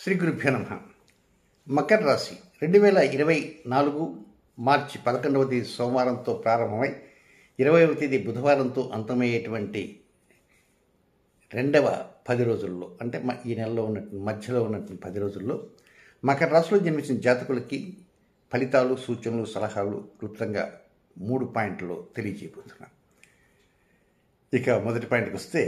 శ్రీ గురుభ్యో నమః. మకర రాశి 2024 మార్చి 11వ తేదీ సోమవారంతో ప్రారంభమై 20వ తేదీ బుధవారంతో అంతమయ్యేటువంటి రెండవ 10 రోజుల్లో, అంటే ఈ నెలలో మధ్యలో ఉన్నటువంటి 10 రోజుల్లో మకర రాశిలో జన్మించిన జాతకులకి ఫలితాలు, సూచనలు, సలహాలు క్లుప్తంగా 3 పాయింట్లు తెలియజేయబోతున్నాను. ఇక మొదటి పాయింట్కి వస్తే,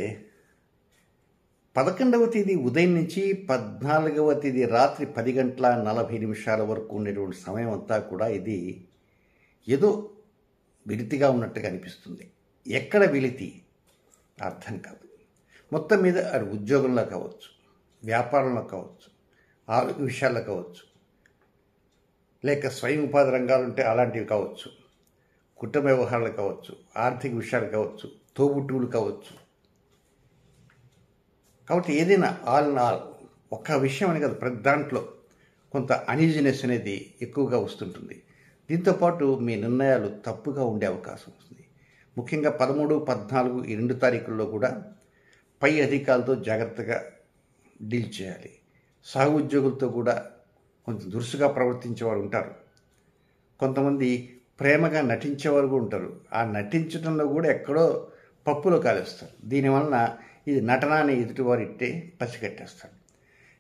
11వ తేదీ ఉదయం నుంచి 14వ తేదీ రాత్రి 10:40 వరకు ఉండేటువంటి సమయం అంతా కూడా ఇది ఏదో వెలితిగా ఉన్నట్టుగా అనిపిస్తుంది. ఎక్కడ వెలితి అర్థం కాదు. మొత్తం మీద అది ఉద్యోగంలో కావచ్చు, వ్యాపారంలో కావచ్చు, ఆరోగ్య విషయాల్లో కావచ్చు, లేక స్వయం ఉపాధి రంగాలు ఉంటే అలాంటివి కావచ్చు, కుటుంబ వ్యవహారాలు కావచ్చు, ఆర్థిక విషయాలు కావచ్చు, తోబుట్టువులు కావచ్చు. కాబట్టి ఏదైనా ఆల్ ఇన్ ఆల్ ఒక్క విషయం అని కాదు, ప్రతి దాంట్లో కొంత అనీజినెస్ అనేది ఎక్కువగా వస్తుంటుంది. దీంతోపాటు మీ నిర్ణయాలు తప్పుగా ఉండే అవకాశం వస్తుంది. ముఖ్యంగా 13, 14 ఈ 2 తారీఖుల్లో కూడా పై అధికారులతో జాగ్రత్తగా డీల్ చేయాలి. సహ ఉద్యోగులతో కూడా కొంచెం దురుసుగా ప్రవర్తించేవారు ఉంటారు. కొంతమంది ప్రేమగా నటించేవారు కూడా ఉంటారు. ఆ నటించడంలో కూడా ఎక్కడో పప్పులో కాలేస్తారు. దీనివలన ఇది నటన అని ఎదుటివారు ఇట్టే పసిగట్టేస్తారు.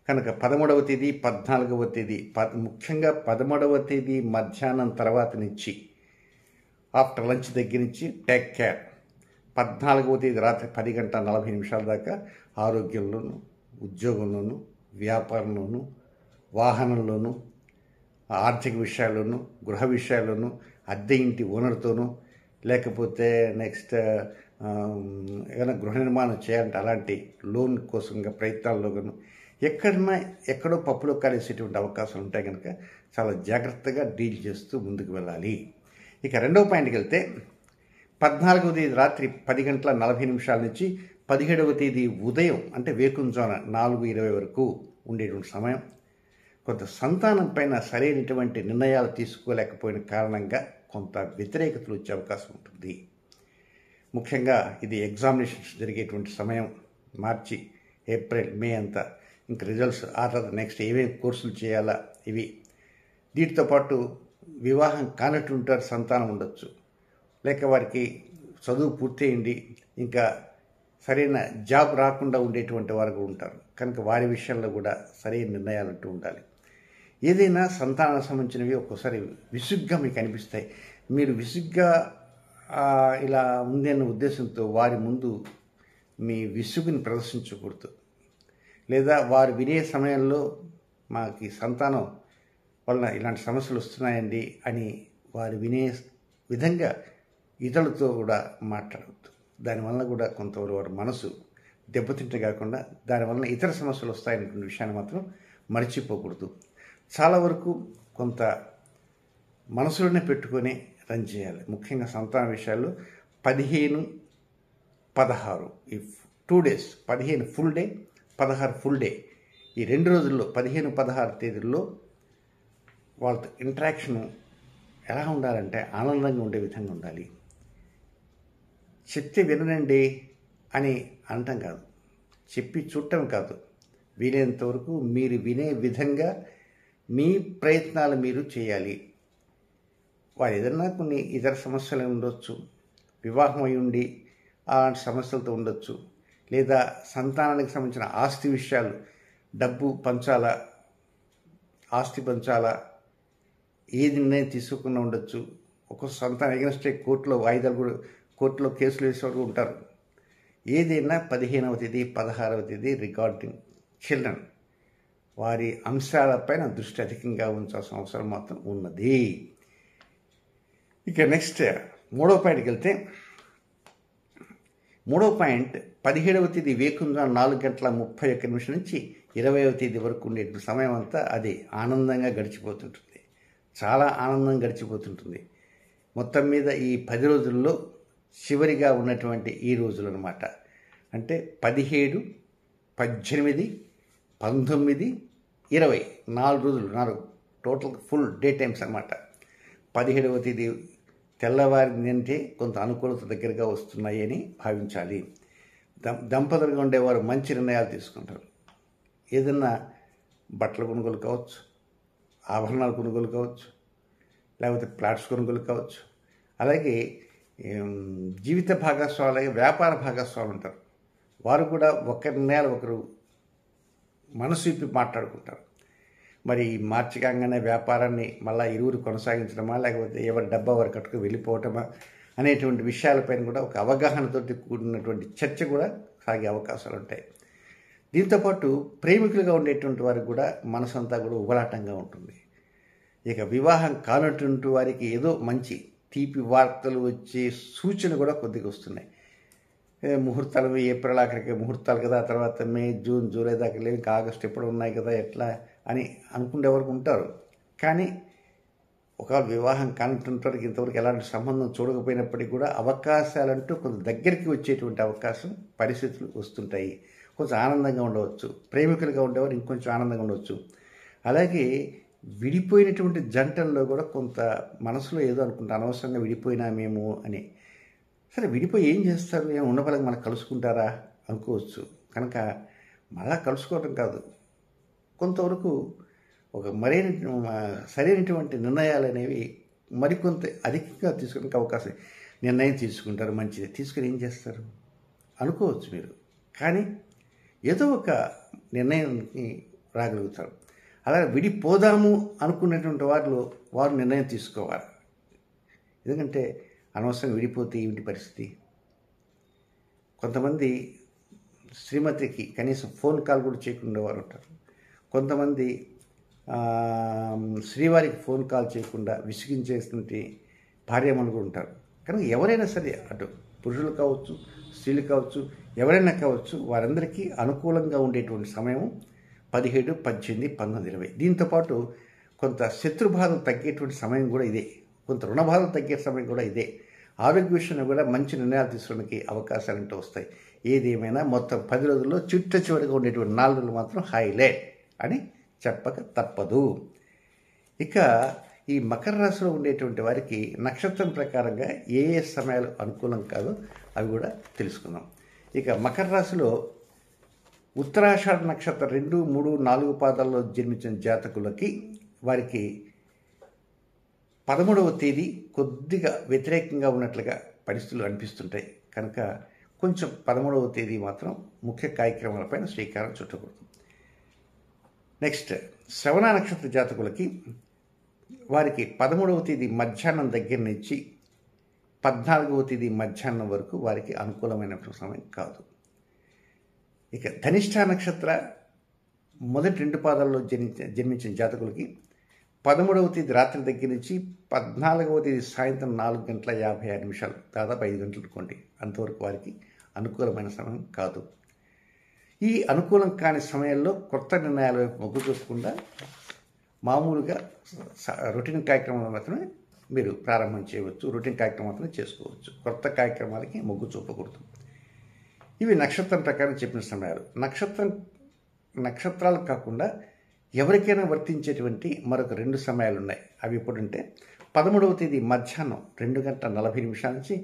కనుక 13వ తేదీ, 14వ తేదీ, ముఖ్యంగా 13వ తేదీ మధ్యాహ్నం తర్వాత నుంచి, ఆఫ్టర్ లంచ్ దగ్గర నుంచి టేక్ కేర్. 14వ తేదీ రాత్రి 10:40 దాకా ఆరోగ్యంలోనూ, ఉద్యోగంలోనూ, వ్యాపారంలోనూ, వాహనంలోనూ, ఆర్థిక విషయాల్లోనూ, గృహ విషయాల్లోనూ, అద్దె ఇంటి ఓనర్తోనూ, లేకపోతే నెక్స్ట్ ఏదైనా గృహ నిర్మాణం చేయాలంటే అలాంటి లోన్ కోసంగా ప్రయత్నాల్లోనూ ఎక్కడో పప్పులో కాలేసేటువంటి అవకాశాలు ఉంటాయి. కనుక చాలా జాగ్రత్తగా డీల్ చేస్తూ ముందుకు వెళ్ళాలి. ఇక రెండవ పాయింట్కి వెళ్తే, 14వ తేదీ రాత్రి 10:40 నుంచి 17వ తేదీ ఉదయం, అంటే వేకుంజాన 4:20 వరకు ఉండేటువంటి సమయం కొంత సంతానం పైన సరైనటువంటి నిర్ణయాలు తీసుకోలేకపోయిన కారణంగా కొంత వ్యతిరేకతలు వచ్చే అవకాశం ఉంటుంది. ముఖ్యంగా ఇది ఎగ్జామినేషన్స్ జరిగేటువంటి సమయం. మార్చి, ఏప్రిల్, మే అంతా ఇంకా రిజల్ట్స్, ఆ తర్వాత నెక్స్ట్ ఏమేమి కోర్సులు చేయాలా ఇవి. వీటితో పాటు వివాహం కానటువంటి సంతానం ఉండొచ్చు, లేక వారికి చదువు పూర్తయింది ఇంకా సరైన జాబ్ రాకుండా ఉండేటువంటి వారు ఉంటారు. కనుక వారి విషయంలో కూడా సరైన నిర్ణయాలు అంటూ ఉండాలి. ఏదైనా సంతానానికి సంబంధించినవి ఒక్కోసారి విసుగ్గా మీకు అనిపిస్తాయి. మీరు విసుగ్గా ఇలా ఉంది అన్న ఉద్దేశంతో వారి ముందు మీ విసుగుని ప్రదర్శించకూడదు. లేదా వారు వినే సమయంలో మాకు ఈ సంతానం వలన ఇలాంటి సమస్యలు వస్తున్నాయండి అని వారు వినే విధంగా ఇతరులతో కూడా మాట్లాడవద్దు. దానివల్ల కూడా కొంతవరకు వారి మనసు దెబ్బతింటే కాకుండా దానివల్ల ఇతర సమస్యలు వస్తాయనుకునే విషయాన్ని మాత్రం మర్చిపోకూడదు. చాలా వరకు కొంత మనసులోనే పెట్టుకొని రన్ చేయాలి. ముఖ్యంగా సంతాన విషయాల్లో 15, 16 ఈ 2 days, 15 full day, 16 full day, ఈ 2 రోజుల్లో 15, 16 తేదీల్లో వాళ్ళతో ఇంటరాక్షన్ ఎలా ఉండాలంటే ఆనందంగా ఉండే విధంగా ఉండాలి. చెప్తే వినండి అని అనటం కాదు, చెప్పి చూడటం కాదు, వీలైనంత వరకు మీరు వినే విధంగా మీ ప్రయత్నాలు మీరు చేయాలి. వారు ఏదన్నా కొన్ని ఇతర సమస్యలు ఉండొచ్చు, వివాహం అయి ఉండి అలాంటి సమస్యలతో ఉండొచ్చు, లేదా సంతానానికి సంబంధించిన ఆస్తి విషయాలు, డబ్బు పంచాలా, ఆస్తి పంచాలా, ఏది నిర్ణయం తీసుకున్నా ఉండొచ్చు. ఒక్కొక్క సంతానం ఎగనెస్టే కోర్టులో వాయిదాలు కూడా, కోర్టులో కేసులు వేసేవారు ఉంటారు. ఏదైనా 15వ తేదీ, 16వ తేదీ రిగార్డింగ్ చిల్డ్రన్ వారి అంశాలపైన దృష్టి అధికంగా ఉంచాల్సిన అవసరం మాత్రం ఉన్నది. ఇక నెక్స్ట్ 3వ పాయింట్కి వెళ్తే, 3వ పాయింట్ 17వ తేదీ వేకుంజాన 4:31 నుంచి 20వ తేదీ వరకు ఉండే సమయం అంతా అది ఆనందంగా గడిచిపోతుంటుంది. చాలా ఆనందంగా గడిచిపోతుంటుంది. మొత్తం మీద ఈ 10 రోజుల్లో చివరిగా ఉన్నటువంటి ఈ రోజులు అన్నమాట. అంటే 17, 18, 19, 20 4 రోజులు, 4 టోటల్ ఫుల్ డే టైమ్స్ అన్నమాట. 17వ తేదీ తెల్లవారిందంటే కొంత అనుకూలత దగ్గరగా వస్తున్నాయి అని భావించాలి. దంపతులుగా ఉండేవారు మంచి నిర్ణయాలు తీసుకుంటారు. ఏదన్నా బట్టల కొనుగోలు కావచ్చు, ఆభరణాల కొనుగోలు కావచ్చు, లేకపోతే ప్లాట్స్ కొనుగోలు కావచ్చు. అలాగే జీవిత భాగస్వాములు, వ్యాపార భాగస్వాములు ఉంటారు. వారు కూడా ఒకరి నిర్ణయాలు ఒకరు మనసు విప్పి మాట్లాడుకుంటారు. మరి మార్చి కాగానే వ్యాపారాన్ని మళ్ళీ ఇరువురు కొనసాగించడమా, లేకపోతే ఎవరి డబ్బా వారు కట్టుకు వెళ్ళిపోవటమా అనేటువంటి విషయాలపైన కూడా ఒక అవగాహనతోటి కూడినటువంటి చర్చ కూడా సాగే అవకాశాలు ఉంటాయి. దీంతోపాటు ప్రేమికులుగా ఉండేటువంటి వారికి కూడా మనసంతా కూడా ఉబలాటంగా ఉంటుంది. ఇక వివాహం కానటువంటి వారికి ఏదో మంచి తీపి వార్తలు వచ్చే సూచన కూడా కొద్దిగా వస్తున్నాయి. ముహూర్తాలు ఏప్రిల్ ఆఖరికి ముహూర్తాలు కదా, తర్వాత మే, జూన్, జూలై దాకా లేవు, ఇంకా ఆగస్టు ఎప్పుడు ఉన్నాయి కదా, ఎట్లా అని అనుకునే వరకు ఉంటారు. కానీ ఒకవేళ వివాహం కానటువంటి ఇంతవరకు ఎలాంటి సంబంధం చూడకపోయినప్పటికీ కూడా అవకాశాలంటూ కొంత దగ్గరికి వచ్చేటువంటి అవకాశం, పరిస్థితులు వస్తుంటాయి. కొంచెం ఆనందంగా ఉండవచ్చు. ప్రేమికులుగా ఉండేవారు ఇంకొంచెం ఆనందంగా ఉండవచ్చు. అలాగే విడిపోయినటువంటి జంటల్లో కూడా కొంత మనసులో ఏదో అనుకుంటా, అనవసరంగా విడిపోయినామేమో అని. సరే, విడిపోయి ఏం చేస్తారు, ఏం ఉన్నపలకి మనకు కలుసుకుంటారా అనుకోవచ్చు. కనుక మళ్ళా కలుసుకోవడం కాదు, కొంతవరకు ఒక సరైనటువంటి నిర్ణయాలు అనేవి మరికొంత అధికంగా తీసుకోవడానికి అవకాశం. నిర్ణయం తీసుకుంటారు, మంచిది, తీసుకుని ఏం చేస్తారు అనుకోవచ్చు మీరు. కానీ ఏదో ఒక నిర్ణయానికి రాగలుగుతారు. అలా విడిపోదాము అనుకున్నటువంటి వారు నిర్ణయం తీసుకోవాలి. ఎందుకంటే అనవసరంగా విడిపోతే ఏమిటి పరిస్థితి? కొంతమంది శ్రీమతికి కనీసం ఫోన్ కాల్ కూడా చేయకుండా వారు ఉంటారు. కొంతమంది శ్రీవారికి ఫోన్ కాల్ చేయకుండా విసిగించేటువంటి భార్యమణులు కూడా ఉంటారు. కనుక ఎవరైనా సరే, అటు పురుషులు కావచ్చు, స్త్రీలు కావచ్చు, ఎవరైనా కావచ్చు, వారందరికీ అనుకూలంగా ఉండేటువంటి సమయం 17, 18, 19, 20. దీంతోపాటు కొంత శత్రుబాధలు తగ్గేటువంటి సమయం కూడా ఇదే, కొంత రుణబాధలు తగ్గే సమయం కూడా ఇదే. ఆరోగ్య విషయంలో కూడా మంచి నిర్ణయాలు తీసుకోవడానికి అవకాశాలు అంటూ వస్తాయి. ఏది ఏమైనా మొత్తం 10 రోజుల్లో చివరిగా ఉండేటువంటి 4 రోజులు మాత్రం హైలైట్ అని చెప్పక తప్పదు. ఇక ఈ మకర రాశిలో ఉండేటువంటి వారికి నక్షత్రం ప్రకారంగా ఏ ఏ సమయాలు అనుకూలం కాదో అవి కూడా తెలుసుకుందాం. ఇక మకర రాశిలో ఉత్తరాషాఢ నక్షత్రం 2, 3, 4 పాదాల్లో జన్మించిన జాతకులకి వారికి 13వ తేదీ కొద్దిగా వ్యతిరేకంగా ఉన్నట్లుగా పరిస్థితులు అనిపిస్తుంటాయి. కనుక కొంచెం 13వ తేదీ మాత్రం ముఖ్య కార్యక్రమాలపైన శ్రీకారం చుట్టకూడదు. నెక్స్ట్, శ్రవణ నక్షత్ర జాతకులకి వారికి 13వ తేదీ మధ్యాహ్నం దగ్గర నుంచి 14వ తేదీ మధ్యాహ్నం వరకు వారికి అనుకూలమైన సమయం కాదు. ఇక ధనిష్ఠ నక్షత్ర మొదటి 2 పాదాల్లో జన్మించిన జాతకులకి 13వ తేదీ రాత్రి దగ్గర నుంచి 14వ తేదీ సాయంత్రం 4:56, దాదాపు 5 గంటలు అనుకోండి, అంతవరకు వారికి అనుకూలమైన సమయం కాదు. ఈ అనుకూలం కాని సమయంలో కొత్త నిర్ణయాల వైపు మొగ్గు చూపకుండా మామూలుగా రొటీన్ కార్యక్రమాలు మాత్రమే మీరు ప్రారంభం చేయవచ్చు, రొటీన్ కార్యక్రమం మాత్రమే చేసుకోవచ్చు. కొత్త కార్యక్రమాలకి మొగ్గు చూపకూడదు. ఇవి నక్షత్రం ప్రకారం చెప్పిన సమయాలు. నక్షత్రాలు కాకుండా ఎవరికైనా వర్తించేటువంటి మరొక 2 సమయాలు ఉన్నాయి. అవి ఎప్పుడంటే 13వ తేదీ మధ్యాహ్నం 2:40 నుంచి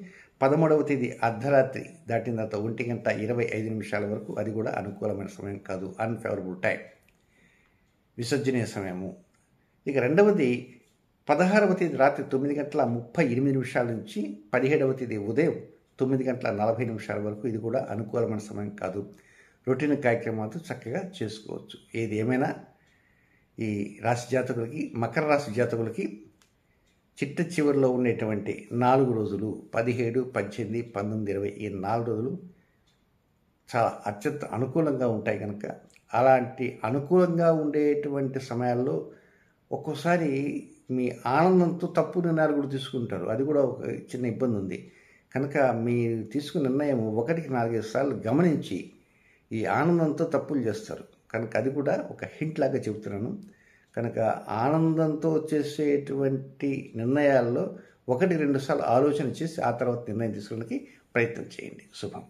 13వ తేదీ అర్ధరాత్రి దాటిన తర్వాత 1:25 వరకు. అది కూడా అనుకూలమైన సమయం కాదు, అన్ఫేవరబుల్ టైం, విసర్జనీయ సమయము. ఇక రెండవది 16వ తేదీ రాత్రి 9:38 నుంచి 17వ తేదీ ఉదయం 9:40 వరకు. ఇది కూడా అనుకూలమైన సమయం కాదు. రొటీన్ కార్యక్రమాలతో చక్కగా చేసుకోవచ్చు. ఏది ఏమైనా ఈ రాశి జాతకులకి, మకర రాశి జాతకులకి చిట్ట చివరిలో ఉండేటువంటి 4 రోజులు 17, 18, 19, 20 ఈ 4 రోజులు చాలా అత్యంత అనుకూలంగా ఉంటాయి. కనుక అలాంటి అనుకూలంగా ఉండేటువంటి సమయాల్లో ఒక్కోసారి మీ ఆనందంతో తప్పు నిర్ణయాలు కూడా తీసుకుంటారు. అది కూడా ఒక చిన్న ఇబ్బంది ఉంది. కనుక మీరు తీసుకున్న నిర్ణయం 1కి 4 సార్లు గమనించి ఈ ఆనందంతో తప్పులు చేస్తారు. కనుక అది కూడా ఒక హింట్ లాగా చెబుతున్నాను. కనుక ఆనందంతో చేసేటువంటి నిర్ణయాల్లో 1-2 సార్లు ఆలోచన చేసి ఆ తర్వాత నిర్ణయం తీసుకోవడానికి ప్రయత్నం చేయండి. శుభం.